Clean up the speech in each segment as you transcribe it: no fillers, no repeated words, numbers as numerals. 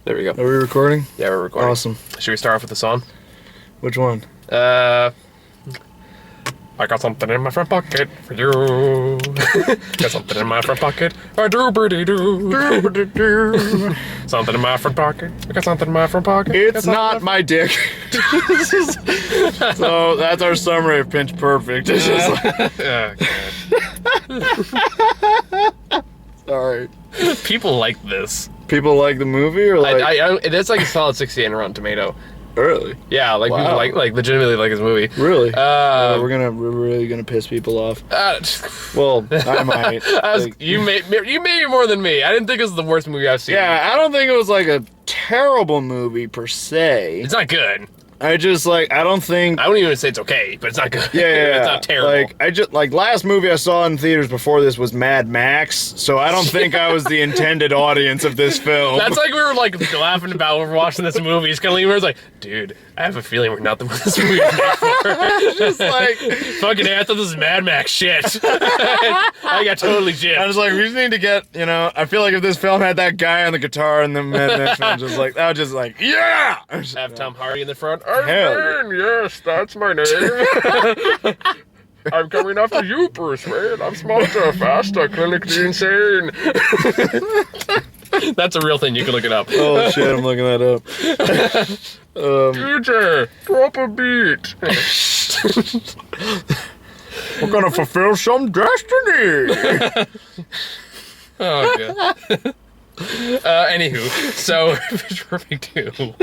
There we go. Are we recording? Yeah, we're recording. Awesome. Should we start off with the song? Which one? I got something in my front pocket for you. Got something in my front pocket. I do. Something in my front pocket. I got something in my front pocket. It's not my dick. So that's our summary of Pinch Perfect. It's just like, sorry. People like this. People like the movie, or like? It's like a solid 68 on Rotten Tomato. Really? Yeah, like Wow. people like legitimately like his movie. Really? We're really gonna piss people off. Well, I might. You may more than me. I didn't think it was the worst movie I've seen. Yeah, I don't think it was like a terrible movie per se. It's not good. I don't think. I wouldn't even say it's okay, but it's not good. Yeah. It's not terrible. Last movie I saw in theaters before this was Mad Max, so I don't think I was the intended audience of this film. That's like we were like laughing about when we're watching this movie. It's kind of like, we were like, dude, I have a feeling we're not the one this movie is made for. Just like, fucking I thought this is Mad Max shit. I got totally gypped. I was like, we just need to get, I feel like if this film had that guy on the guitar and the Mad Max film, that was just like, yeah! Have Tom Hardy in the front. Hell Man, yes, that's my name. I'm coming after you, Bruce Wayne. I'm smarter, faster, clinically insane. That's a real thing. You can look it up. Oh shit, I'm looking that up. DJ, drop a beat. We're gonna fulfill some destiny. Oh, God. Anywho, so Pitch Perfect 2. You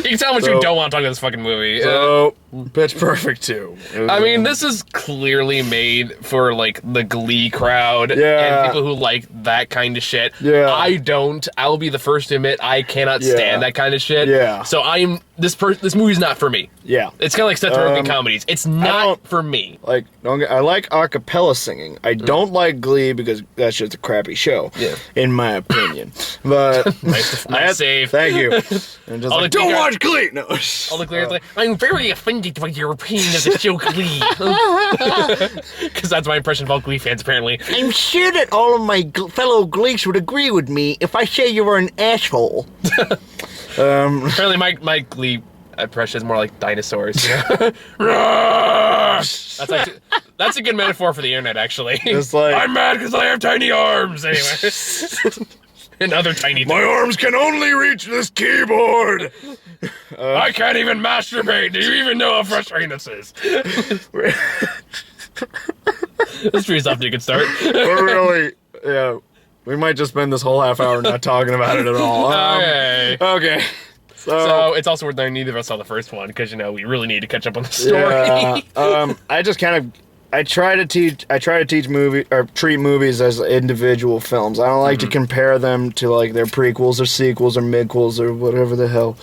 can tell how much you don't want to talk about this fucking movie. So, Pitch Perfect 2. I mean, this is clearly made for, like, the Glee crowd Yeah. and people who like that kind of shit. Yeah. I don't. I'll be the first to admit I cannot stand that kind of shit. Yeah. So this movie's not for me. Yeah. It's kind of like Seth Rogen comedies. It's not for me. Like, I like a cappella singing. I don't like Glee because that shit's a crappy show, in my opinion. But Nice save. Thank you. And just All like, the don't bigger- watch Glee. No. All the clear like, I'm very offended by your opinion of the show Glee. Because that's my impression of all Glee fans, apparently. I'm sure that all of my fellow Gleeks would agree with me if I say you were an asshole. Apparently my Glee impression is more like dinosaurs. That's a good metaphor for the internet, actually. It's like, I'm mad because I have tiny arms. Anyway. And other tiny things. my arms can only reach this keyboard. I can't even masturbate. Do you even know how frustrating this is? This pretty something you can start. We're really, we might just spend this whole half hour not talking about it at all. Okay. So it's also worth noting neither of us saw the first one because we really need to catch up on the story. I try to treat movies as individual films. I don't like to compare them to like their prequels or sequels or midquels or whatever the hell.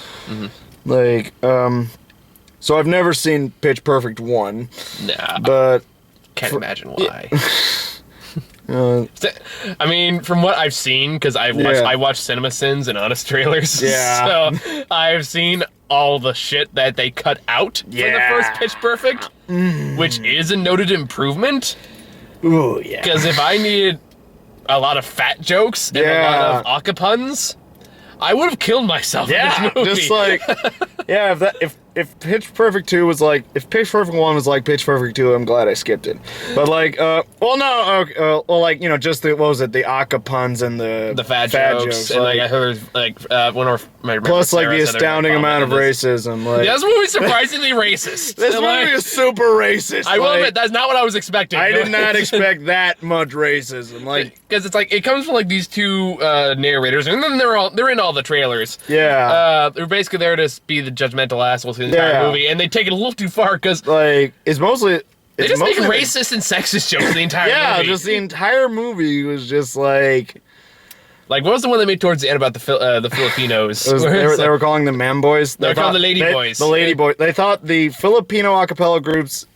Like, so I've never seen Pitch Perfect 1. Nah, but can't imagine why. I mean, from what I've seen, because I watched CinemaSins and Honest Trailers. Yeah. So I've seen all the shit that they cut out for the first Pitch Perfect, which is a noted improvement. Ooh, yeah. Because if I needed a lot of fat jokes and a lot of Akapuns, I would have killed myself in this movie. Just like, if Pitch Perfect 2 was like, if Pitch Perfect 1 was like Pitch Perfect 2, I'm glad I skipped it. But like, just the, what was it, the Akapuns and the fat jokes. And like I heard, one of my plus like the astounding amount of racism. Like, this movie's surprisingly racist. This movie is super racist. I will admit, that's not what I was expecting. I did not expect that much racism. Like, because it's like, it comes from like these two narrators, and then they're in all the trailers. Yeah. They're basically there to be the judgmental assholes through the entire movie, and they take it a little too far because like it's mostly. They just make racist and sexist jokes the entire movie. Yeah, just the entire movie was just like... Like, what was the one they made towards the end about the Filipinos? They were calling them man boys. They were calling the lady boys. The lady boys. They thought the Filipino a cappella group's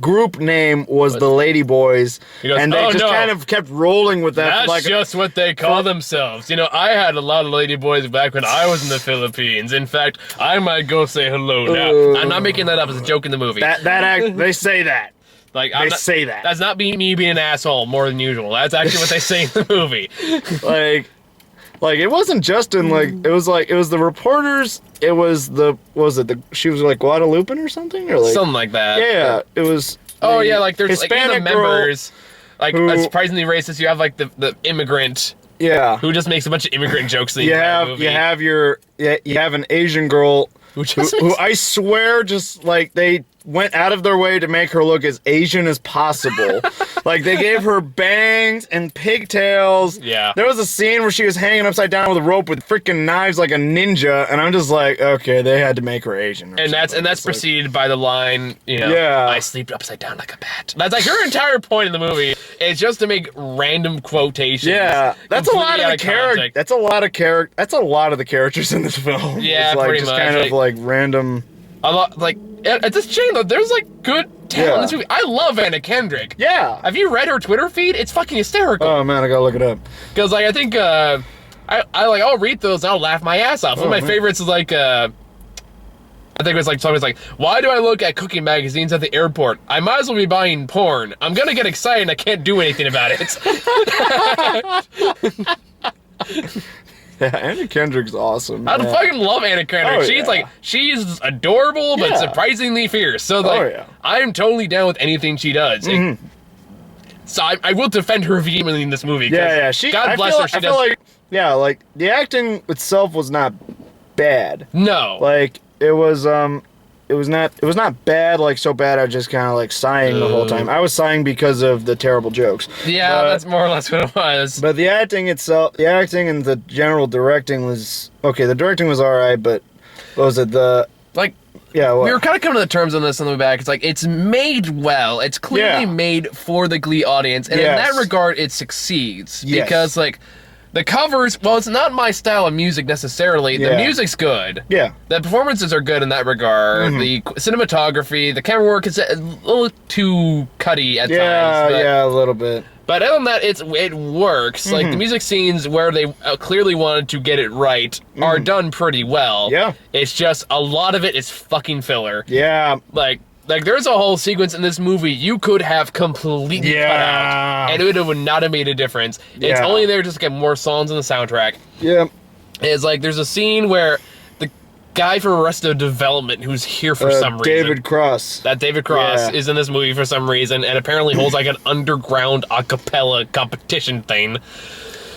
group name was the Lady Boys, and they kind of kept rolling with that. That's just what they call themselves. I had a lot of lady boys back when I was in the Philippines. In fact, I might go say hello now. I'm not making that up as a joke in the movie. They say that. Like, say that. That's not me being an asshole more than usual. That's actually what they say in the movie. Like, Like, it wasn't just in, like, it was the reporters, it was she was, like, Guadalupan or something? Or, like, something like that. Yeah, it was... Oh, yeah, like, there's, Hispanic like, the members, like, surprisingly racist, you have, like, the immigrant... Yeah. Who just makes a bunch of immigrant jokes in the entire movie. You have an Asian girl who I swear just, like, they went out of their way to make her look as Asian as possible. Like, they gave her bangs and pigtails. Yeah. There was a scene where she was hanging upside down with a rope with freaking knives like a ninja, and I'm just like, okay, they had to make her Asian. And that's preceded by the line, you know, I sleep upside down like a bat. That's like her entire point in the movie. It's just to make random quotations. Yeah, that's a lot of the character. That's a lot of character. That's a lot of the characters in this film. Yeah, it's like, pretty just much. kind of like random. A lot, like, it's a shame though. There's like good talent in this movie. I love Anna Kendrick. Yeah. Have you read her Twitter feed? It's fucking hysterical. Oh man, I gotta look it up. Because like I think I'll read those and I'll laugh my ass off. One of my favorites is like I think it was like something like, why do I look at cooking magazines at the airport? I might as well be buying porn. I'm gonna get excited and I can't do anything about it. Yeah, Anna Kendrick's awesome. I fucking love Anna Kendrick. Oh, she's adorable but surprisingly fierce. So like, I'm totally down with anything she does. Mm-hmm. So I will defend her vehemently in this movie. Yeah. God bless her. I feel like the acting itself was not bad. No. Like it was not bad, like so bad I was just kind of like sighing the whole time. I was sighing because of the terrible jokes. Yeah, that's more or less what it was. But the acting itself, the acting and the general directing was okay. The directing was all right, but what was it? We were kind of coming to the terms on this on the way back. It's like, it's made well. It's clearly made for the Glee audience, and in that regard, it succeeds because like. The covers, well, it's not my style of music necessarily. The music's good. Yeah. The performances are good in that regard. Mm-hmm. The cinematography, the camera work is a little too cutty at times. Yeah, a little bit. But other than that, it works. Mm-hmm. Like, the music scenes where they clearly wanted to get it right are done pretty well. Yeah. It's just, a lot of it is fucking filler. Yeah. Like, there's a whole sequence in this movie you could have completely cut out, and it would not have made a difference. It's only there just to get more songs on the soundtrack. Yeah. It's like, there's a scene where the guy from Arrested Development, who's here for some reason. David Cross. That David Cross is in this movie for some reason, and apparently holds like an underground a cappella competition thing.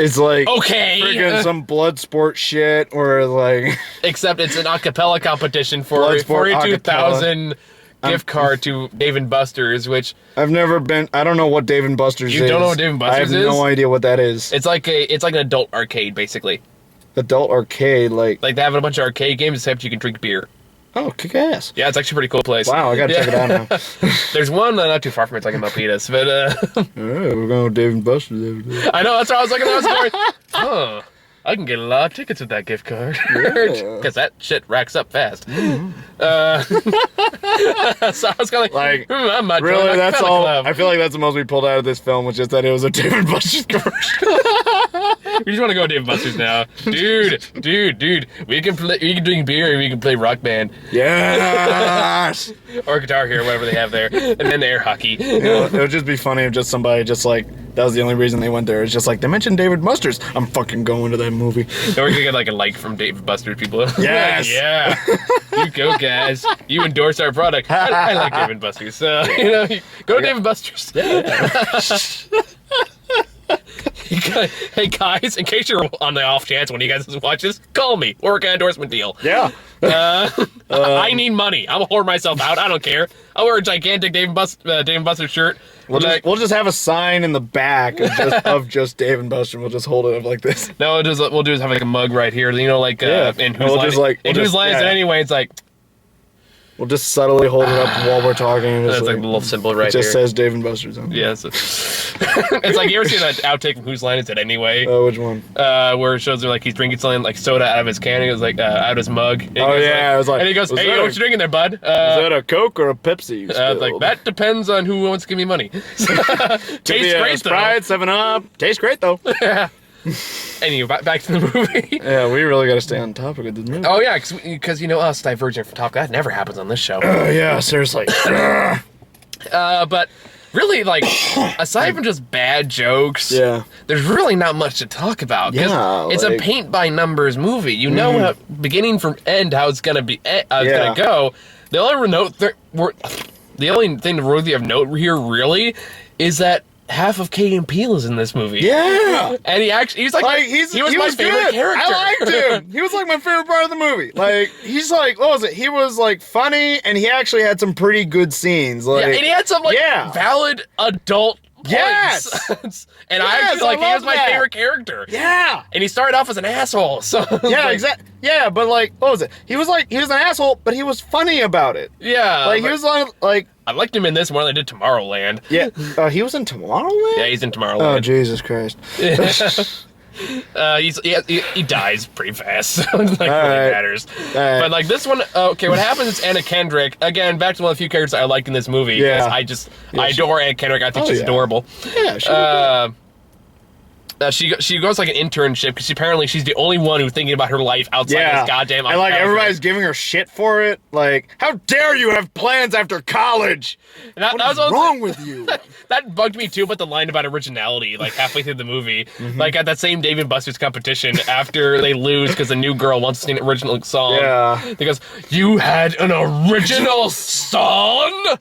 It's like friggin' some Bloodsport shit, or like... Except it's an a cappella competition for 42,000... gift card to Dave & Buster's, which I've never been. I don't know what Dave & Buster's is. You don't know what Dave & Buster's is? I have no idea what that is. It's like an adult arcade, basically. Adult arcade, like they have a bunch of arcade games, except you can drink beer. Oh, kick ass. Yeah, it's actually a pretty cool place. Wow, I gotta check it out now. There's one not too far from it, like in Milpitas, but we're going with Dave & Buster's every day. I know, that's what I was looking at. I was going, huh. I can get a lot of tickets with that gift card. Because that shit racks up fast. Mm-hmm. So I was kind of like, I'm not really, that's all. Club. I feel like that's the most we pulled out of this film, was just that it was a Dave & Buster's commercial. We just want to go to Dave & Buster's now. Dude. We can drink beer and we can play Rock Band. Yes! Or Guitar Hero, whatever they have there. And then air hockey. It would just be funny if just somebody just like, that was the only reason they went there. It's just like, they mentioned Dave & Buster's. I'm fucking going to that movie. Then we're gonna get like a like from Dave & Buster's people. Yes! Yeah. You go, guys. You endorse our product. I like Dave & Buster's. So, you know, go to Dave & Buster's. Yeah. Hey guys, in case you're on the off chance one of you guys watch this, call me. Work an endorsement deal. Yeah. I need money. I'll whore myself out. I don't care. I'll wear a gigantic Dave & Buster's shirt. We'll just have a sign in the back of just Dave & Buster. We'll just hold it up like this. No, we'll do is have like a mug right here. You know, like in whose line is it anyway? It's like. We'll just subtly hold it up while we're talking. That's like a little symbol right here. It just says Dave & Buster's on it. Yeah. It's like, you ever seen that outtake from Whose Line Is It Anyway? Oh, which one? Where it shows her like he's drinking something like soda out of his can. He goes like out of his mug. I was like, and he goes, "Hey, what you drinking there, bud? Is that a Coke or a Pepsi?" Like, that depends on who wants to give me money. Tastes great though. Sprite, 7-Up. Tastes great though. Yeah. Anyway, back to the movie. Yeah, we really got to stay on topic of this movie. Oh yeah, because you know us diverging from topic. That never happens on this show. Yeah, seriously. But really, like, aside from just bad jokes, there's really not much to talk about. Yeah, it's a paint-by-numbers movie. You know, how, beginning from end, how it's gonna be, how it's gonna go. The only thing worthy of note here, really, is that half of Key and Peele is in this movie. Yeah, and he was my favorite character. I liked him. He was like my favorite part of the movie. Like he's like, what was it? He was like funny, and he actually had some pretty good scenes. Like, and he had some like valid adult points. Yes, and I actually like he was my favorite character. Yeah, and he started off as an asshole. So yeah, exactly. Yeah, but like, what was it? He was an asshole, but he was funny about it. Yeah, like he was like. I liked him in this more than I did Tomorrowland. Yeah, he was in Tomorrowland? Yeah, he's in Tomorrowland. Oh, Jesus Christ. He dies pretty fast, so it really matters. But like this one, okay, what happens is Anna Kendrick, again, back to one of the few characters I liked in this movie, because I adore Anna Kendrick, I think she's adorable. Yeah, she goes like an internship because apparently she's the only one who's thinking about her life outside this goddamn. And like everybody's giving her shit for it. Like, how dare you have plans after college? What is wrong with you? That bugged me too. But the line about originality, like halfway through the movie, like at that same Dave and Buster's competition, after they lose because the new girl wants to sing an original song. Yeah, because you had an original song.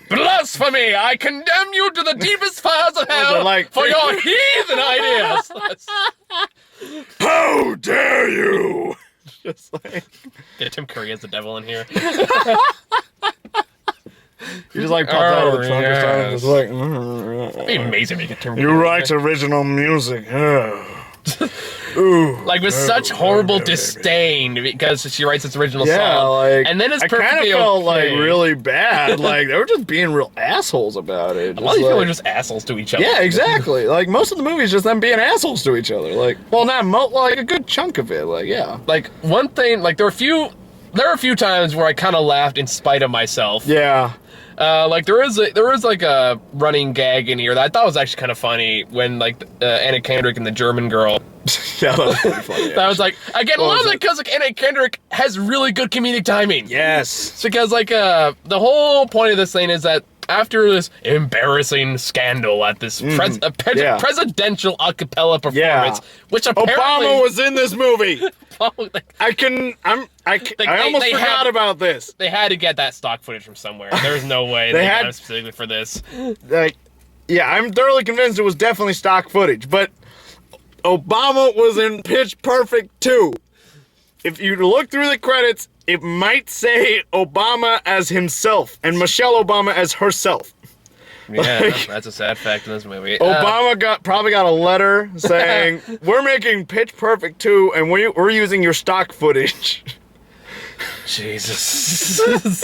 Blasphemy! I condemn you to the deepest fires of hell for your heathen ideas! How dare you! Just like... Get Tim Curry as the devil in here. He just like pops out of the trunk or something. It's like... It'd be amazing to get Tim Curry. You write original music. Ooh, like with such horrible disdain because she writes this original song, like, and then it's perfectly I kind of felt like really bad. Like they were just being real assholes about it. A lot of people are just assholes to each other. Yeah, exactly. Like most of the movie is just them being assholes to each other. Like, well, not like a good chunk of it. Like, yeah. Like one thing, like there were a few times where I kind of laughed in spite of myself. Yeah. Like there was like a running gag in here that I thought was actually kind of funny when like Anna Kendrick and the German girl. Yeah, that was pretty funny. That was like again a lot of it because like Anna Kendrick has really good comedic timing. Yes, it's because like the whole point of this thing is that after this embarrassing scandal at this presidential a cappella performance, which apparently Obama was in this movie. I almost forgot about this. They had to get that stock footage from somewhere. There's no way they got it specifically for this. Like, yeah, I'm thoroughly convinced it was definitely stock footage, but Obama was in Pitch Perfect 2. If you look through the credits, it might say Obama as himself and Michelle Obama as herself. Yeah, that's a sad fact in this movie. Obama probably got a letter saying, we're making Pitch Perfect 2 and we're using your stock footage. Jesus.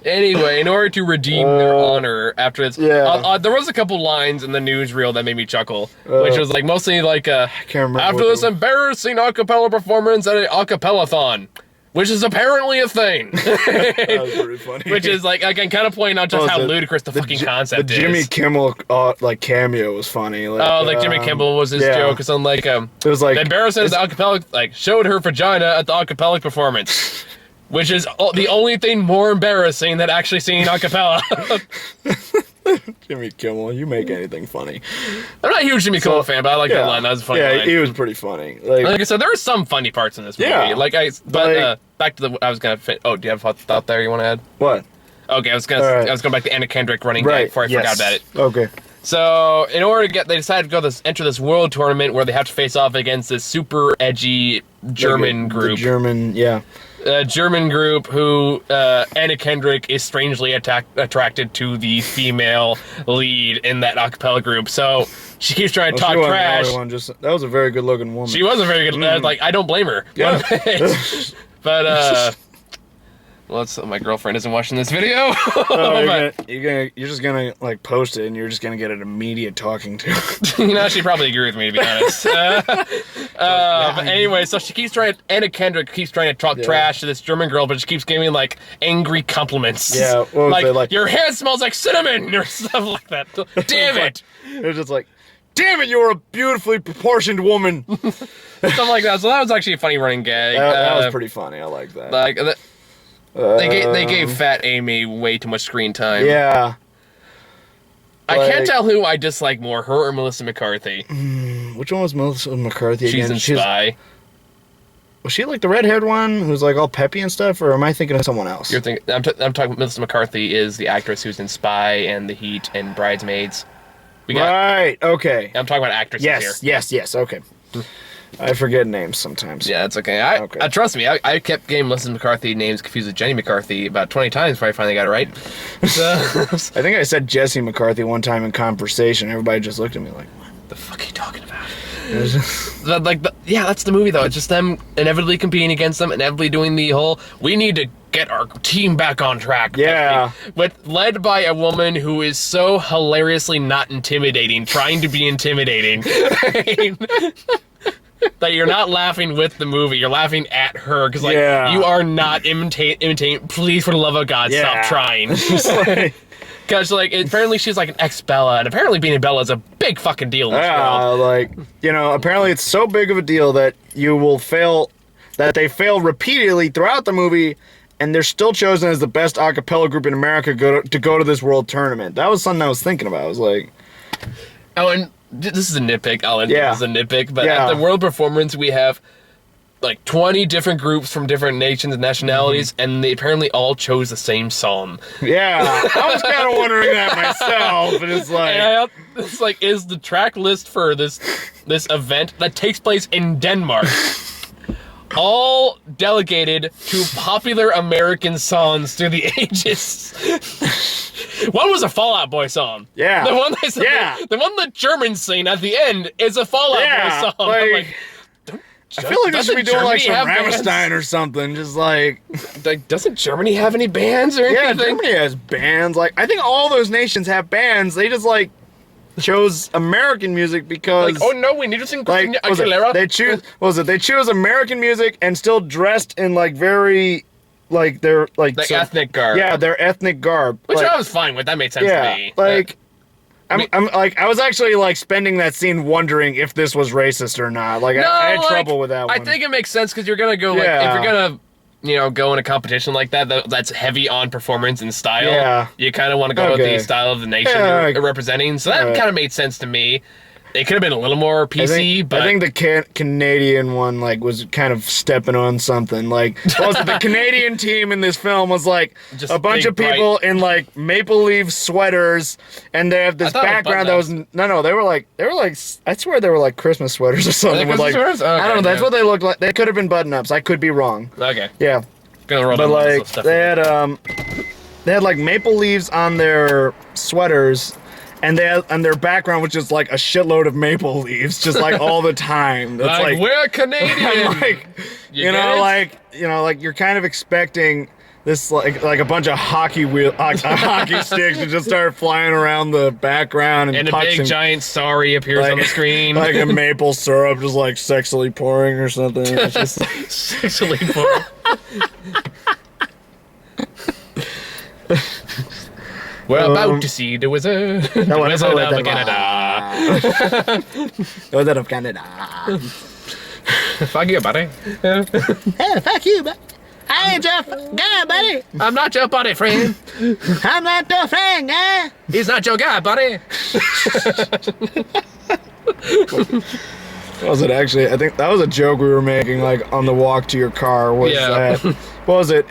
Anyway, in order to redeem their honor after this, there was a couple lines in the newsreel that made me chuckle, which was like mostly like, I can't remember after this embarrassing a cappella performance at an a cappella-thon, which is apparently a thing. That was pretty funny. Which is like, again, kind of pointing out just how ludicrous the fucking concept is. The Jimmy Kimmel like cameo was funny. Like, like Jimmy Kimmel was his joke, because like it was like the embarrassing the acapella like showed her vagina at the acapella performance. Which is the only thing more embarrassing than actually singing a cappella. Jimmy Kimmel, you make anything funny. I'm not a huge Jimmy Kimmel fan, but I like that line. That was a funny line. Yeah, he was pretty funny. Like I said, there are some funny parts in this movie. Yeah. Back to I was gonna fit. Oh, do you have a thought there you want to add? What? Okay, I was going back to Anna Kendrick running gag before I forgot about it. Okay. So, in order to they decided to enter this world tournament where they have to face off against this super edgy German group. German group who Anna Kendrick is strangely attracted to the female lead in that a cappella group. So she keeps trying to talk trash. That was a very good looking woman. She was a very good. Like I don't blame her. Yeah. But my girlfriend isn't watching this video. You're just gonna like post it, and you're just gonna get an immediate talking to. You know, she probably agree with me, to be honest. But anyway, so Anna Kendrick keeps trying to talk trash to this German girl, but she keeps giving like angry compliments. Yeah, like your hand smells like cinnamon or stuff like that. Damn it! It was just like, damn it, you're a beautifully proportioned woman. Stuff like that. So that was actually a funny running gag. That was pretty funny. I like that. They gave Fat Amy way too much screen time. Yeah. I can't tell who I dislike more, her or Melissa McCarthy. Which one was Melissa McCarthy again? She's in Spy. Was she like the red-haired one who's like all peppy and stuff, or am I thinking of someone else? I'm talking about Melissa McCarthy is the actress who's in Spy and The Heat and Bridesmaids. Right, okay. I'm talking about actresses here. Yes, okay. I forget names sometimes. Yeah, it's okay. Trust me, I kept getting Melissa McCarthy names confused with Jenny McCarthy about 20 times before I finally got it right. So, I think I said Jesse McCarthy one time in conversation. Everybody just looked at me like, what the fuck are you talking about? That's the movie though. It's just them inevitably competing against them, inevitably doing the whole, we need to get our team back on track. Yeah. But led by a woman who is so hilariously not intimidating, trying to be intimidating. That you're not laughing with the movie, you're laughing at her, because you are not imitating, please for the love of God, stop trying. Because, apparently she's like an ex-Bella, and apparently being a Bella is a big fucking deal in this world. Apparently it's so big of a deal that they fail repeatedly throughout the movie, and they're still chosen as the best a cappella group in America to go to this world tournament. That was something I was thinking about. I was like... Oh, and this is a nitpick, this is a nitpick, but at the world performance we have 20 different groups from different nations and nationalities, and they apparently all chose the same song. Yeah, I was kind of wondering that myself, but it's like, is the track list for this event that takes place in Denmark all delegated to popular American songs through the ages? One was a Fall Out Boy song. Yeah. The one the Germans sing at the end is a Fall Out Boy song. I feel like they should be doing some Rammstein or something. Just doesn't Germany have any bands or anything? Yeah, Germany has bands. I think all those nations have bands. They just chose American music because oh no, we need to sing Christina Aguilera. They choose American music and still dressed in very their ethnic garb. Yeah, their ethnic garb. Which I was fine with. That made sense to me. I was actually spending that scene wondering if this was racist or not. I had trouble with that one. I think it makes sense because you're gonna go if you're gonna go in a competition like that's heavy on performance and style. Yeah. You kind of want to go with the style of the nation you're representing. So that kind of made sense to me. It could have been a little more PC, I think the Canadian one was kind of stepping on something. The Canadian team in this film was just a bunch of people in maple leaf sweaters, and they have this background that was they were I swear they were Christmas sweaters or something. With sweaters? Okay, I don't know. That's what they looked like. They could have been button-ups. I could be wrong. Okay. Yeah. But they had maple leaves on their sweaters. And their background was just a shitload of maple leaves, just all the time. It's we're Canadian. You're kind of expecting this a bunch of hockey sticks to just start flying around the background, and a big giant sorry appears on the screen, a maple syrup just sexily pouring or something. It's just sexily pouring. We're about to see the wizard. The wizard of Canada. The wizard of Canada. Fuck you, buddy. Hey, fuck you, buddy. I ain't your guy, buddy. I'm not your buddy, friend. I'm not your friend, guy. He's not your guy, buddy. What was it actually? I think that was a joke we were making, on the walk to your car. What was it?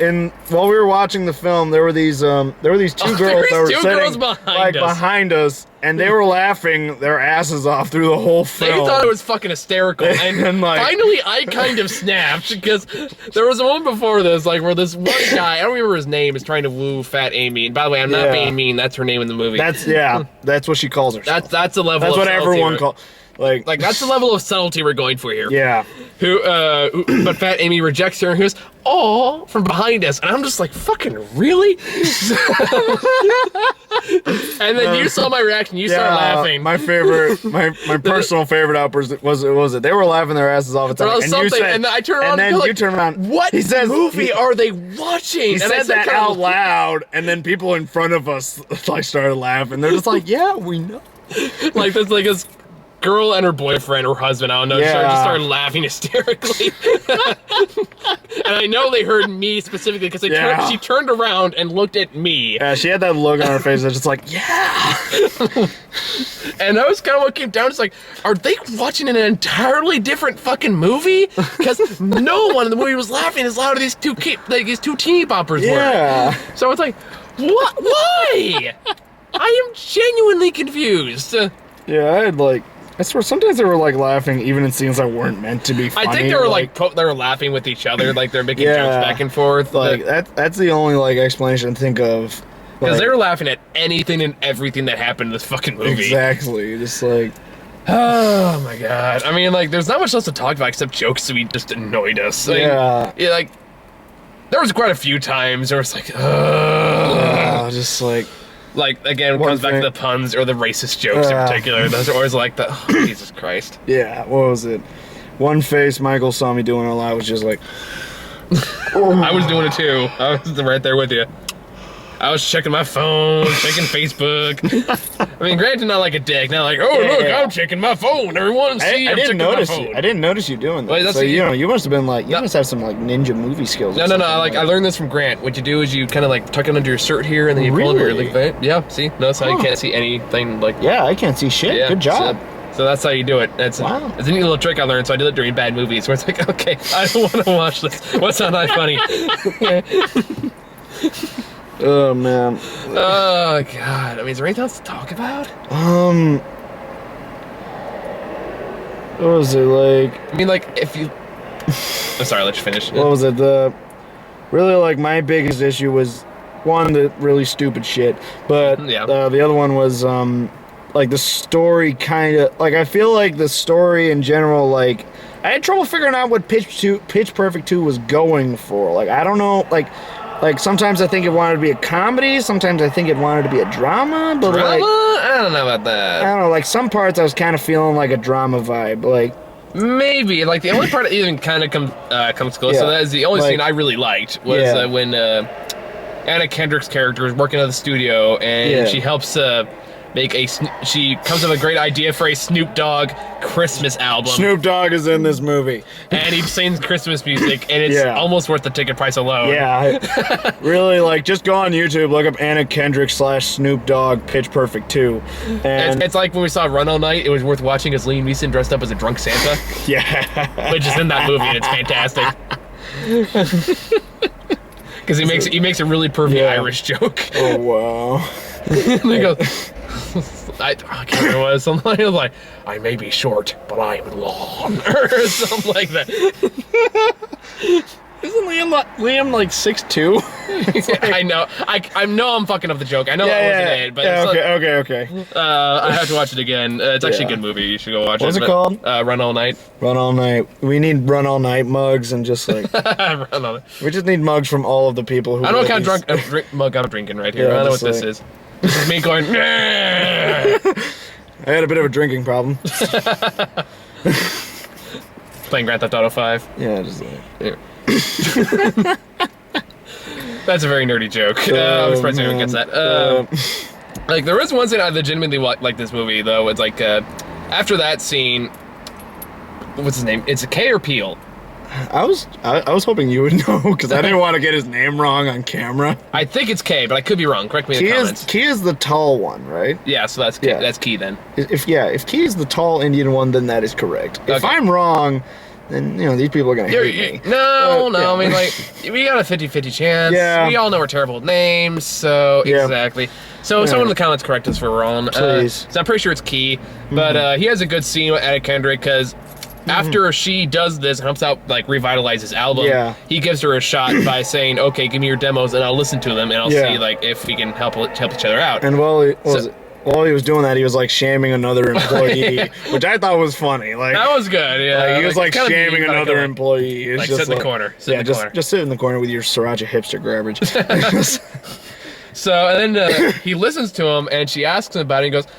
While we were watching the film, there were these two girls that were sitting behind us, and they were laughing their asses off through the whole film. They thought it was fucking hysterical, and finally I kind of snapped because there was one before this, where this one guy, I don't remember his name, is trying to woo Fat Amy. And by the way, I'm not being mean. That's her name in the movie. That's what she calls herself. That's the level. That's what everyone calls. That's the level of subtlety we're going for here. Yeah. But Fat Amy rejects her and goes, "Oh," from behind us, and I'm just fucking really? And then you saw my reaction. You started laughing. My favorite, my personal favorite outburst was it? They were laughing their asses off at the time. And then I turn around and you turn around. What movie are they watching? He said that out loud, and then people in front of us started laughing. They're just yeah, we know. This girl and her boyfriend or husband, I don't know, just started laughing hysterically. And I know they heard me specifically because she turned around and looked at me. Yeah, she had that look on her face that's just like, yeah. And that was kind of what came down. It's like, are they watching an entirely different fucking movie? Because no one in the movie was laughing as loud as these two teeny boppers were. So it's like, what? Why? I am genuinely confused. Yeah, I swear sometimes they were like laughing even in scenes that weren't meant to be funny. I think they were they were laughing with each other, like they're making jokes back and forth. Like that's the only like explanation I think of. Because they were laughing at anything and everything that happened in this fucking movie. Exactly, just like. Oh my god! I mean, like, there's not much else to talk about except jokes that just annoyed us. Like, like there was quite a few times where it's like, just like. Like, again, it comes back to the puns or the racist jokes in particular. Those are always like, Jesus Christ. Yeah, what was it? One face Michael saw me doing a lot was just like... I was doing it too. I was right there with you. I was checking my phone, checking Facebook. I mean, granted, not like a dick. Not like, look, I'm checking my phone. Everyone see I'm checking my phone. I didn't notice you doing that. Well, so, you must have been like, you must have some like ninja movie skills. No. Like, I learned this from Grant. What you do is you kind of like tuck it under your shirt here and then you pull it over your leg. Yeah, see? Notice how you can't see anything like... Yeah, I can't see shit. Yeah, good job. So that's how you do it. It's a neat little trick I learned, so I did it during bad movies where it's like, okay, I don't want to watch this. What's not funny? Oh, man. Oh, God. I mean, is there anything else to talk about? What was it, like... I mean, like, if you... I'm sorry, I'll let you finish. What was it? Really, like, my biggest issue was, one, the really stupid shit, but the other one was, like, the story kind of... Like, I feel like the story in general, like... I had trouble figuring out what Pitch Perfect 2 was going for. Like, I don't know, like sometimes I think it wanted to be a comedy, sometimes I think it wanted to be a drama, but like... I don't know about that. I don't know, like some parts I was kind of feeling like a drama vibe, like... Maybe, like the only part that even kind of comes close to that is the only scene I really liked was when Anna Kendrick's character is working at the studio and she helps she comes up with a great idea for a Snoop Dogg Christmas album. Snoop Dogg is in this movie. And he sings Christmas music, and it's almost worth the ticket price alone. Yeah. Really, like, just go on YouTube, look up Anna Kendrick / Snoop Dogg Pitch Perfect 2. And it's like when we saw Run All Night, it was worth watching as Liam Neeson dressed up as a drunk Santa. Which is in that movie, and it's fantastic. Because he makes a really pervy Irish joke. Oh, wow. He goes... I can't remember what it was. Something like, I may be short, but I'm long, or something like that. Isn't Liam like 6'2"? I know. I know I'm fucking up the joke. I know that wasn't it, but okay. I have to watch it again. It's actually a good movie. You should go watch it. What's it called? Run All Night. Run All Night. We need Run All Night mugs and just like Run All Night. We just need mugs from all of the people who. I don't know what kind of mug I'm drinking right here. I don't know what this is. This is me going, nah. I had a bit of a drinking problem. Playing Grand Theft Auto 5. Yeah, just like... Yeah. That's a very nerdy joke. I'm surprised anyone gets that. Like, there was one scene I legitimately like this movie, though. It's like, after that scene... What's his name? It's Kay or Peele? I was hoping you would know, because I didn't want to get his name wrong on camera. I think it's Kay, but I could be wrong. Correct me in the comments. Key is the tall one, right? Yeah, so that's Key, that's Key then. If Key is the tall Indian one, then that is correct. Okay. If I'm wrong, then, these people are going to hate me. No, I mean, like, we got a 50-50 chance. Yeah. We all know we're terrible with names, so, exactly. So someone in the comments correct us if we're wrong. Please. So I'm pretty sure it's Key, but he has a good scene with Anna Kendrick, because... After she does this and helps out, like, revitalize his album, he gives her a shot by saying, okay, give me your demos and I'll listen to them and I'll see, like, if we can help each other out. And while he was doing that, he was, like, shaming another employee, which I thought was funny. Like, that was good, yeah. Like, he was, like, shaming another employee. Like, sit in the corner. Just sit in the corner with your Sriracha hipster garbage. So, and then he listens to him and she asks him about it and he goes,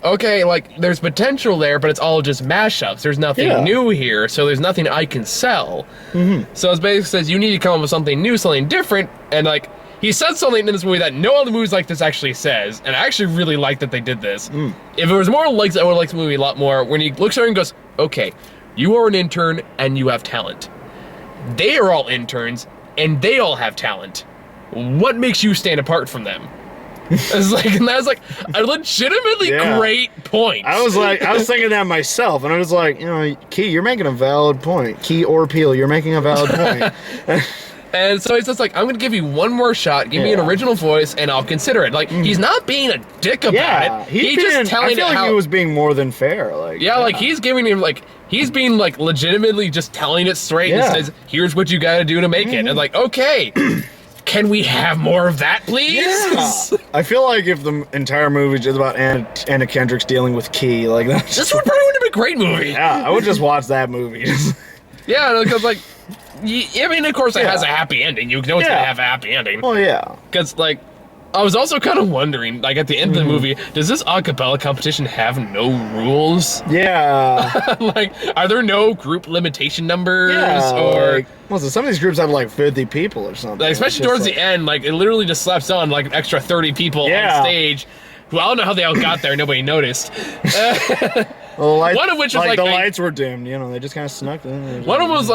okay, like, there's potential there, but it's all just mashups. There's nothing new here, so there's nothing I can sell. So it basically says, you need to come up with something new, something different, and, like, he said something in this movie that no other movies like this actually says, and I actually really like that they did this. If it was more like I would like the movie a lot more. When he looks at her and goes, "Okay, you are an intern and you have talent. They are all interns and they all have talent. What makes you stand apart from them?" And that was like a legitimately great point. I was thinking that myself, and I was like, Key, you're making a valid point. Key or Peele, you're making a valid point. And so he's just like, I'm gonna give you one more shot, give me an original voice, and I'll consider it. Like, he's not being a dick about it. He's just telling I feel like he was being more than fair. Like he's giving him he's being legitimately just telling it straight and says, here's what you gotta do to make it. And like, okay. Can we have more of that, please? Yeah. I feel like if the entire movie is about Anna Kendrick's dealing with Key, this would probably have been a great movie. Yeah, I would just watch that movie. Yeah, because I mean, of course, it has a happy ending. You know it's gonna have a happy ending. Well, yeah. Because I was also kind of wondering, at the end of the movie, does this a cappella competition have no rules? Yeah. Are there no group limitation numbers? Yeah, or some of these groups have 50 people or something. Especially towards the end, it literally just slaps on an extra 30 people on stage. Who I don't know how they all got there. Nobody noticed. One of which is the lights were dimmed. They just kind of snuck in. One of them was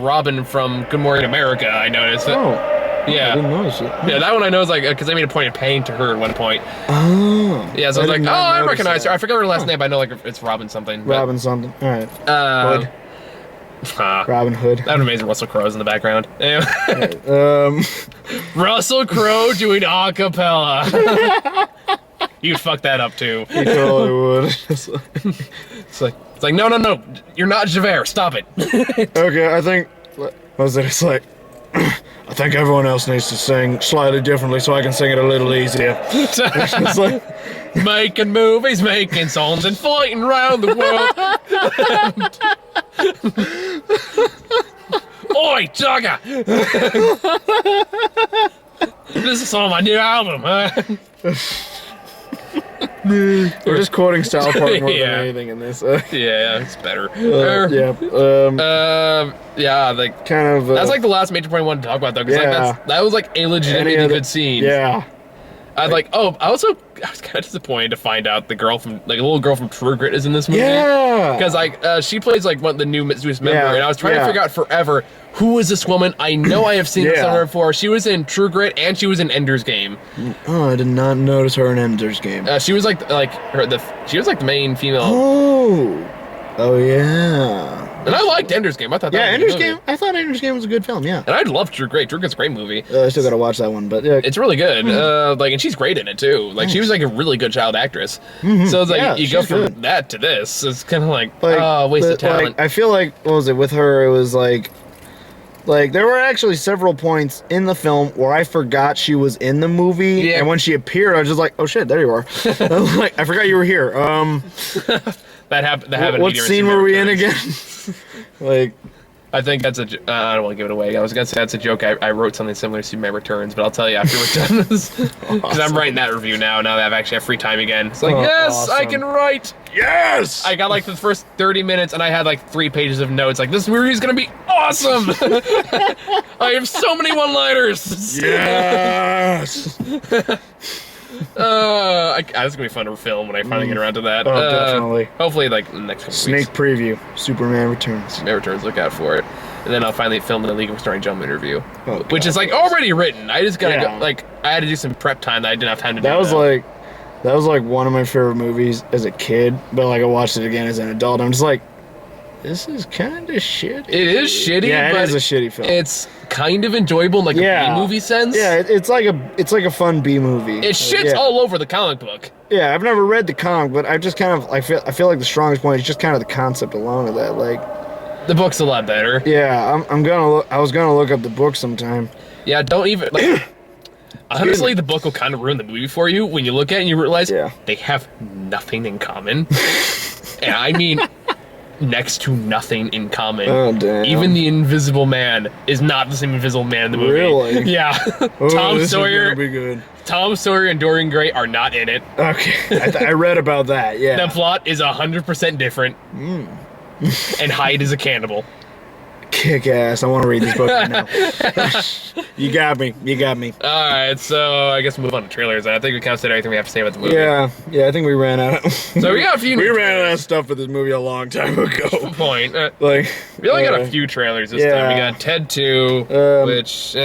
Robin from Good Morning America. I noticed. Yeah. I didn't notice it. Yeah, that one I know is because they made a point of paying to her at one point. Oh. Yeah, so I was I recognize her. I forget her last name, but I know it's Robin something. Robin something. All right. Hood. Robin Hood. That would amazing. Russell Crowe's in the background. Anyway. Russell Crowe doing a cappella. You'd fuck that up too. He totally would. It's like no, you're not Javert. Stop it. Okay, I think. What was it? It's I think everyone else needs to sing slightly differently so I can sing it a little easier. It's making movies, making songs, and fighting around the world. Oi, Jugger! This is on my new album, huh? We're just quoting South Park more than anything in this. Yeah, it's better. Kind of. That's the last major point I wanted to talk about though, because that was a legitimately good scene. Yeah. I was kind of disappointed to find out the little girl from True Grit is in this movie. Yeah. Because she plays one of the newest member, and I was trying to figure out forever who is this woman. I know I have seen this on her before. She was in True Grit and she was in Ender's Game. Oh, I did not notice her in Ender's Game. She was she was the main female. Oh yeah. And I liked Ender's Game. I thought that was Ender's Game. I thought Ender's Game was a good film. Yeah. And I love True Grit. True Grit's a great movie. I still gotta watch that one, but yeah, it's really good. And she's great in it too. She was a really good child actress. So it's you go from that to this. It's kind of waste of talent. I feel what was it with her? It was there were actually several points in the film where I forgot she was in the movie, and when she appeared, I was just oh shit, there you are. I forgot you were here. That happened. What scene were we in again? I think that's I don't want to give it away. I was gonna say that's a joke. I wrote something similar to Superman Returns, but I'll tell you after we're done this, because I'm writing that review now. Now that I've actually have free time again, it's yes, awesome. I can write. Yes. I got the first 30 minutes, and I had 3 pages of notes. This movie is gonna be awesome. I have so many one-liners. Yes. It's gonna be fun to film when I finally get around to that. Oh, definitely. Hopefully, next couple Sneak weeks. preview. Superman Returns. Superman Returns. Look out for it. And then I'll finally film the League of Starring Gentlemen interview, which is already written. I just gotta go. I had to do some prep time that I didn't have time to do. That was one of my favorite movies as a kid, but I watched it again as an adult. I'm just this is kind of shitty. It is shitty. Yeah, it is a shitty film. It's kind of enjoyable in a B-movie sense. Yeah, it's like a fun B movie. It shits all over the comic book. Yeah, I've never read the comic, but I just I feel like the strongest point is just kind of the concept alone of that. The book's a lot better. Yeah, I was gonna look up the book sometime. Yeah, don't even honestly, the book will kind of ruin the movie for you when you look at it and you realize they have nothing in common. And I mean next to nothing in common. Oh, damn. Even the Invisible Man is not the same Invisible Man in the movie. Really? Yeah. Tom Sawyer. Be good. Tom Sawyer and Dorian Gray are not in it. Okay. I read about that, yeah. The plot is 100% different. And Hyde is a cannibal. kick ass. I want to read this book right now. You got me. All right, so I guess we'll move on to trailers. I think we kind of said everything we have to say about the movie. Yeah, I think we ran out. So we got a few. We ran out of stuff for this movie a long time ago. Point. Like we only got a few trailers this time. We got Ted 2, which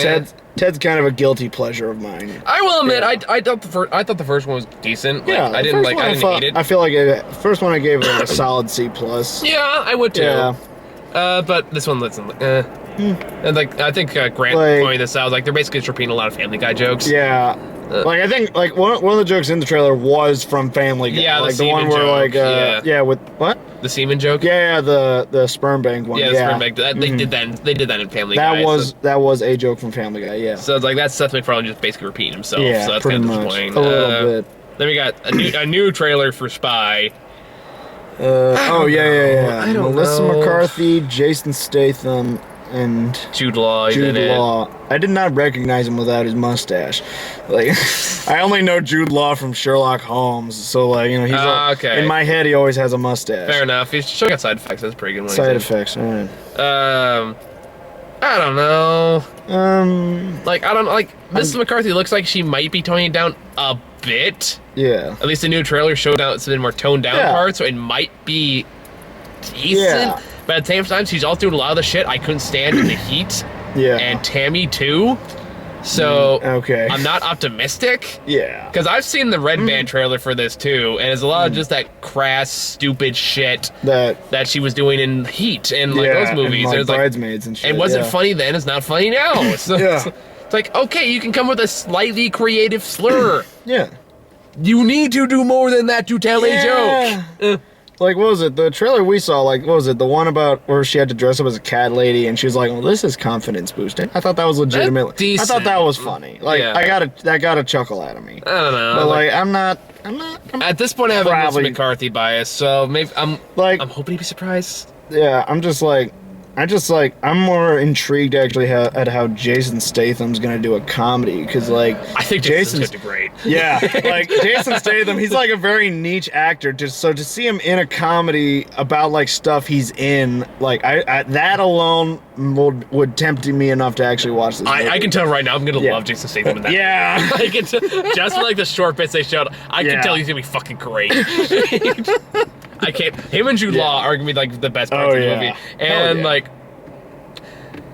Ted's kind of a guilty pleasure of mine. I will admit, I thought the first one was decent. Yeah, I didn't hate it. I feel like the first one I gave it a solid C+. Yeah, I would too. Yeah. But this one, and I think Grant pointed this out. They're basically just repeating a lot of Family Guy jokes. Yeah. I think one of the jokes in the trailer was from Family Guy. Yeah, the one where joke, with what? The semen joke. Yeah, the sperm bank one. Yeah, the sperm bank. They did that in Family Guy. That was a joke from Family Guy. Yeah. So it's that's Seth MacFarlane just basically repeating himself. Yeah, so that's pretty kind of much. disappointing. A little bit. Then we got a new trailer for Spy. Yeah. I don't Melissa know. McCarthy, Jason Statham, and Jude Law. I did not recognize him without his mustache. I only know Jude Law from Sherlock Holmes, so he's okay. In my head he always has a mustache. Fair enough. He's still got side effects. That's pretty good. Side effects. All right. I don't know. Mrs. McCarthy looks like she might be toning it down a bit. Yeah. At least the new trailer showed out some more toned down parts, so it might be decent. Yeah. But at the same time, she's also doing a lot of the shit I couldn't stand in The Heat. Yeah. And Tammy too. So okay. I'm not optimistic. Yeah. Because I've seen the Red Band trailer for this too, and it's a lot of just that crass, stupid shit that she was doing in Heat and those movies. And Bridesmaids and shit. It wasn't funny then, it's not funny now. So it's like, okay, you can come with a slightly creative slur. Yeah. You need to do more than that to tell a joke. What was it? The trailer we saw, what was it? The one about where she had to dress up as a cat lady and she was like, well, this is confidence boosting. I thought that was legitimate. I thought that was funny. That got a chuckle out of me. I don't know. But I'm not at this point I have a Melissa McCarthy bias, so maybe I'm hoping to be surprised. Yeah, I'm more intrigued actually at how Jason Statham's gonna do a comedy because I think Jason's gonna do great. Yeah, Jason Statham, he's a very niche actor. To see him in a comedy about stuff he's in, I that alone would tempt me enough to actually watch this. I can tell right now I'm gonna love Jason Statham in that. Yeah, I can just the short bits they showed. I can tell he's gonna be fucking great. I can't. Him and Jude Law are gonna be the best parts of the movie. And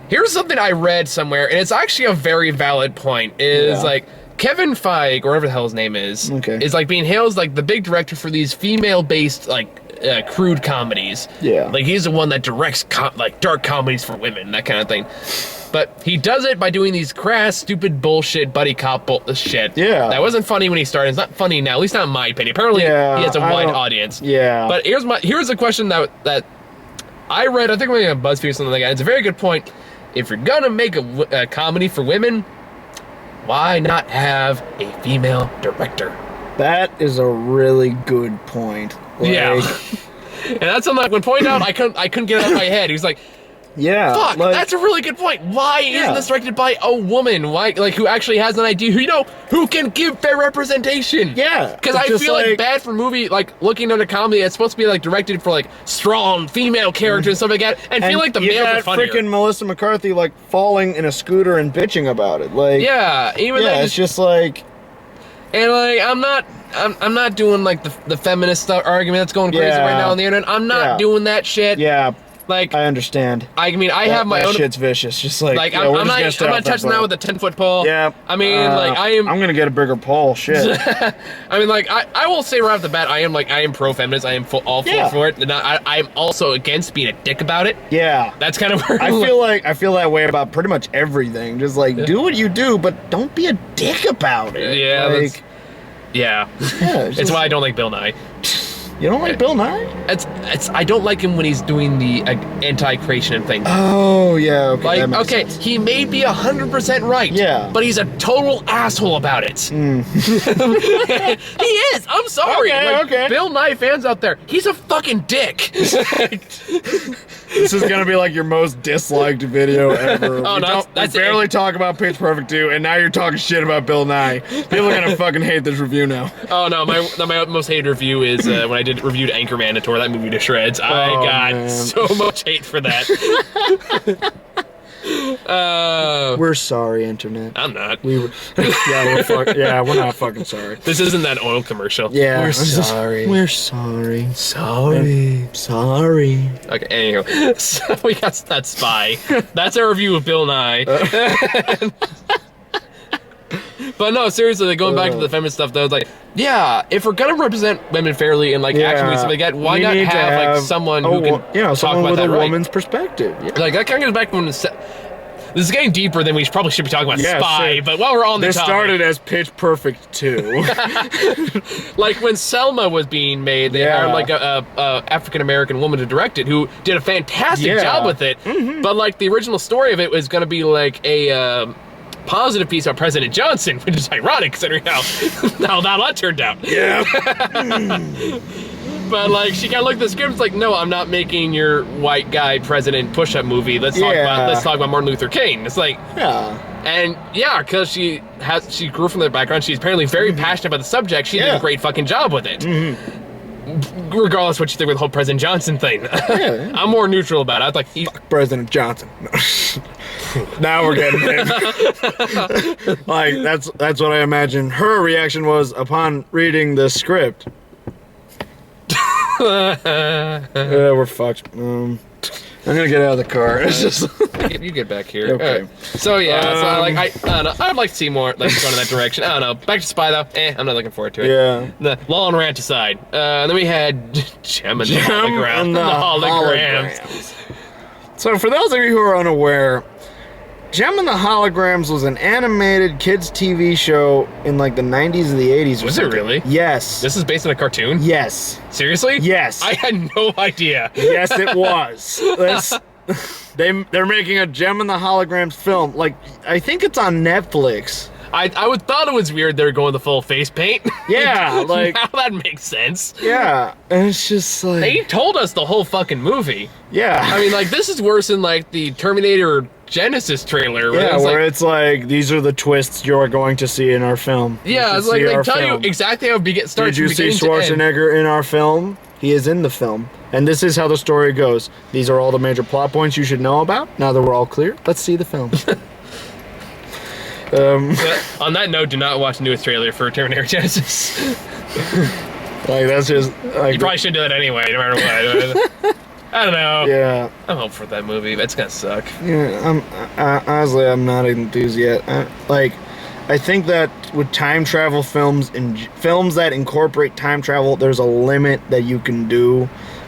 here's something I read somewhere, and it's actually a very valid point. Kevin Feige, or whatever the hell his name is being hailed as the big director for these female-based crude comedies. Yeah. He's the one that directs dark comedies for women, that kind of thing. But he does it by doing these crass, stupid bullshit buddy cop shit. Yeah. That wasn't funny when he started. It's not funny now, at least not in my opinion. Apparently, he has a wide audience. Yeah. But here's a question that I read, I think maybe on BuzzFeed or something like that. It's a very good point. If you're gonna make a comedy for women, why not have a female director? That is a really good point. Yeah. And that's something when pointed out, I couldn't get it out of my head. He was like, yeah, fuck, that's a really good point. Why isn't this directed by a woman? Why, who actually has an idea? Who can give fair representation? Yeah, because I feel bad for movie looking at a comedy that's supposed to be directed for strong female characters and stuff like that, and feel the males are funnier. Freaking Melissa McCarthy falling in a scooter and bitching about it. It's just and I'm not doing the feminist stuff argument that's going crazy right now on the internet. I'm not doing that shit. Yeah. I understand. I have my own. Shit's vicious. Just I'm not touching that with a 10-foot pole. Yeah. I'm gonna get a bigger pole. Shit. I will say right off the bat, I am pro-feminist. I am all for it. And I'm also against being a dick about it. Yeah. That's kind of where I feel that way about pretty much everything. Just do what you do, but don't be a dick about it. Yeah. It's why I don't like Bill Nye. You don't like Bill Nye? I don't like him when he's doing the anti-creation thing. Oh, yeah. Okay, he may be 100% right. Yeah. But he's a total asshole about it. He is. I'm sorry. Okay. Bill Nye fans out there, he's a fucking dick. This is gonna be like your most disliked video ever. Oh, we barely talk about Pitch Perfect 2, and now you're talking shit about Bill Nye. People are gonna fucking hate this review now. Oh no, my most hated review is when I reviewed Anchorman and tore that movie to shreds. I got so much hate for that. We're sorry, internet. I'm not. We're not fucking sorry. This isn't that oil commercial. Yeah, we're sorry. We're sorry. Sorry. Okay, anyway, so we got that Spy. That's our review of Bill Nye. But no, seriously, like, going back to the feminist stuff, though, it's like, yeah, if we're gonna represent women fairly in like action movies, like that, why not have like someone who can talk someone about with that a woman's perspective? Yeah. Like that kind of goes back when this is getting deeper than we probably should be talking about Spy. But while we're on the topic, this started as Pitch Perfect 2. Like when Selma was being made, they hired like a African American woman to direct it, who did a fantastic job with it. Mm-hmm. But like the original story of it was going to be like a positive piece about President Johnson, which is ironic considering how that turned out. Yeah. But like she kind of looked at the script, it's like, no, I'm not making your white guy president push-up movie. Let's talk about Martin Luther King. It's like, and because she grew from that background, she's apparently very passionate about the subject. She did a great fucking job with it. Mm-hmm. Regardless what you think with the whole President Johnson thing. I'm more neutral about it. I was like, fuck President Johnson. Now we're getting in. Like that's what I imagine her reaction was upon reading the script. Yeah, we're fucked. I'm gonna get out of the car. It's just you get back here. Okay. So yeah, so like I don't know. I'd like to see more like going in that direction. I don't know. Back to Spy though. I'm not looking forward to it. Yeah. The long rant aside. And then we had Gem and the Holograms. So for those of you who are unaware, Gem and the Holograms was an animated kids TV show in like the 90s or the 80s. Was it really? Yes. This is based on a cartoon? Yes. Seriously? Yes. I had no idea. Yes, it was. They're making a Gem and the Holograms film. Like, I think it's on Netflix. I would thought it was weird they're going the full face paint. Yeah, like now that makes sense. Yeah, and it's just like they told us the whole fucking movie. Yeah, I mean, like this is worse than like the Terminator Genesis trailer. Where it's like these are the twists you're going to see in our film. Yeah, it's like they tell you exactly how it starts. Did you see Schwarzenegger in our film? He is in the film, and this is how the story goes. These are all the major plot points you should know about. Now that we're all clear, let's see the film. On that note, do not watch the newest trailer for Terminator Genesis. Like that's just like, you probably shouldn't do that anyway, no matter what. I don't know. Yeah, I'm hoping for that movie. That's gonna suck. Yeah, honestly, I'm not enthused yet. I think that with time travel films and films that incorporate time travel, there's a limit that you can do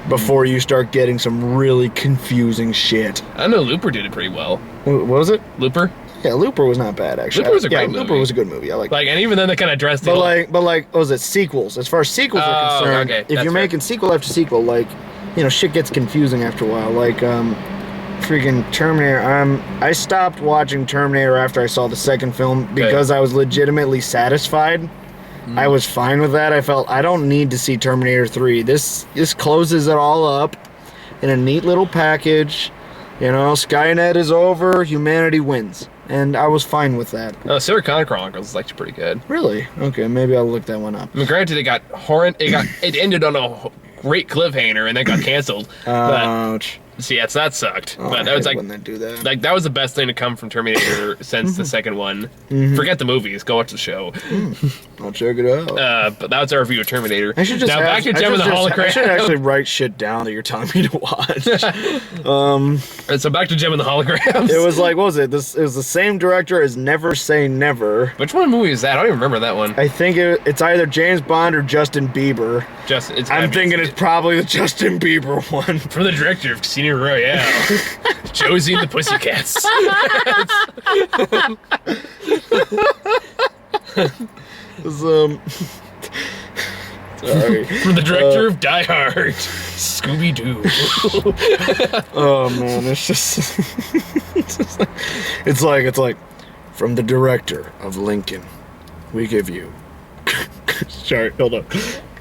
before you start getting some really confusing shit. I know Looper did it pretty well. What was it? Looper? Yeah, Looper was not bad, actually. Looper was a great movie. Looper was a good movie. I like and even then they kind of addressed it. But what was it? Sequels. As far as sequels are concerned, if you're making sequel after sequel, like, shit gets confusing after a while. Like, freaking Terminator. I stopped watching Terminator after I saw the second film because I was legitimately satisfied. I was fine with that. I felt I don't need to see Terminator 3. This closes it all up in a neat little package. Skynet is over, humanity wins. And I was fine with that. Sarah Connor Chronicles is actually pretty good. Really? Okay, maybe I'll look that one up. I mean, granted, it ended on a great cliffhanger and then got canceled. Ouch. So yeah, that sucked. Oh, but that was when they do that. Like that was the best thing to come from Terminator since the second one. Forget the movies, go watch the show. I'll check it out. But that was our review of Terminator. I should just back to Gem and the Holograms. I should actually write shit down that you're telling me to watch. And so back to Gem and the Holograms. It was like, what was it? It was the same director as Never Say Never. Which one movie is that? I don't even remember that one. I think it's either James Bond or Justin Bieber. I'm thinking it's probably the Justin Bieber one. From the director of Casino Royale. Josie and the Pussycats. Sorry. From the director of Die Hard, Scooby-Doo. Oh man, it's like from the director of Lincoln, we give you. Sorry, hold on.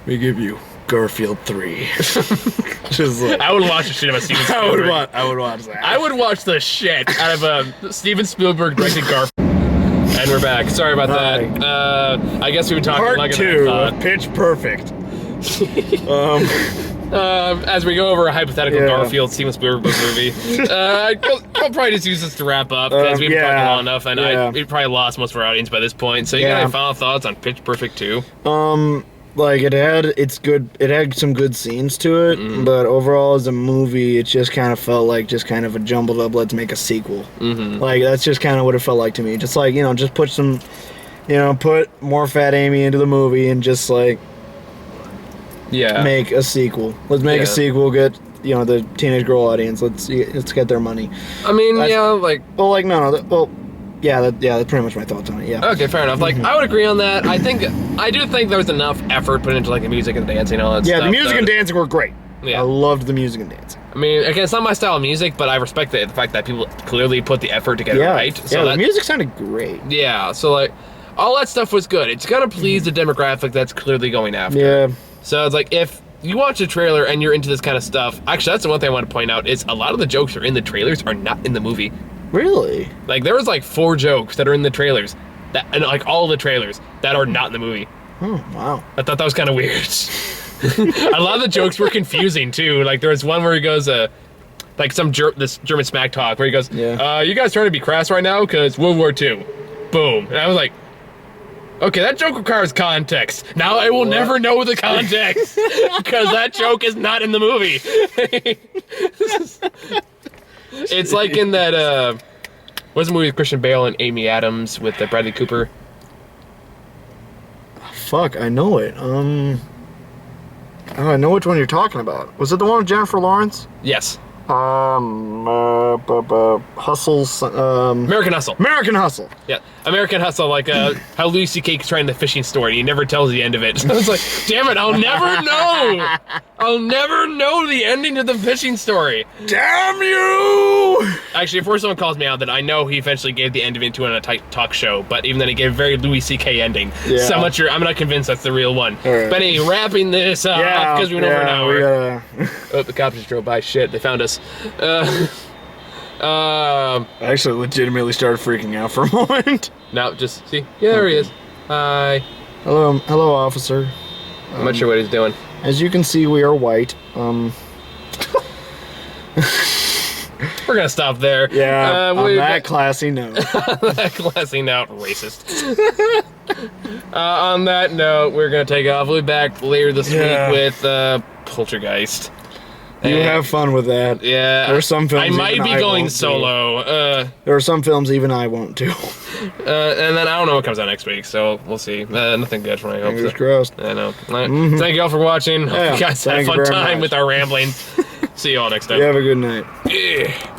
We give you Garfield 3. Just like, I would watch the shit out of Steven Spielberg. I would watch that. I would watch the shit out of Steven Spielberg directed Garfield. And we're back. Sorry about that. I guess we've been talking Part 2 of Pitch Perfect. As we go over a hypothetical Garfield Steven Spielberg movie, we'll probably just use this to wrap up because we've been talking long enough, and we probably lost most of our audience by this point. So you got any final thoughts on Pitch Perfect 2? Like it had some good scenes to it, but overall as a movie, it just kind of felt like just kind of a jumbled up, let's make a sequel. Like that's just kind of what it felt like to me. Just like, just put some, put more Fat Amy into the movie and just like, make a sequel. Let's make a sequel, get, the teenage girl audience, let's get their money. I mean, that's pretty much my thoughts on it. Yeah. Okay, fair enough. Like, I would agree on that. I do think there was enough effort put into like the music and the dancing and all that stuff. Yeah, the music and dancing were great. Yeah. I loved the music and dancing. I mean, again, it's not my style of music, but I respect the fact that people clearly put the effort to get it right. So the music sounded great. Yeah, so like, all that stuff was good. It's gonna please the demographic that's clearly going after. Yeah. So it's like, if you watch the trailer and you're into this kind of stuff, actually, that's the one thing I want to point out is a lot of the jokes that are in the trailers are not in the movie. Really? Like, there was like 4 jokes that are in the trailers, and like all the trailers that are not in the movie. Oh, wow. I thought that was kind of weird. A lot of the jokes were confusing too. Like there was one where he goes, like this German smack talk where he goes, you guys trying to be crass right now? Because World War II. Boom. And I was like, okay, that joke requires context. Now I will never know the context because that joke is not in the movie. It's like in that, what's the movie with Christian Bale and Amy Adams with Bradley Cooper? Fuck, I know it. I know which one you're talking about. Was it the one with Jennifer Lawrence? Yes. Hustles. American Hustle. American Hustle. Yeah, American Hustle. Like how Louis C.K.'s trying the fishing story, and he never tells the end of it. So it's like, damn it, I'll never know. I'll never know the ending of the fishing story. Damn you! Actually, before someone calls me out, that I know he eventually gave the end of it to a talk show, but even then he gave a very Louis C.K. ending. Yeah. So much I'm not convinced that's the real one. Right. But anyway, wrapping this up because we went over an hour. Oh, the cops just drove by. Shit, they found us. I actually legitimately started freaking out for a moment. No, just see. Yeah, there he is. Hi. Hello, officer. I'm not sure what he's doing. As you can see, we are white. We're gonna stop there. Yeah, on that classy note. On that classy note, racist. On that note, we're gonna take off. We'll be back later this week with Poltergeist. You have fun with that. Yeah. There are some films I might be going solo. There are some films even I won't do. And then I don't know what comes out next week, so we'll see. Nothing good for me. Fingers crossed. I know. Thank you all for watching. Hope you guys had a fun time with our ramblings. See you all next time. You have a good night. Yeah.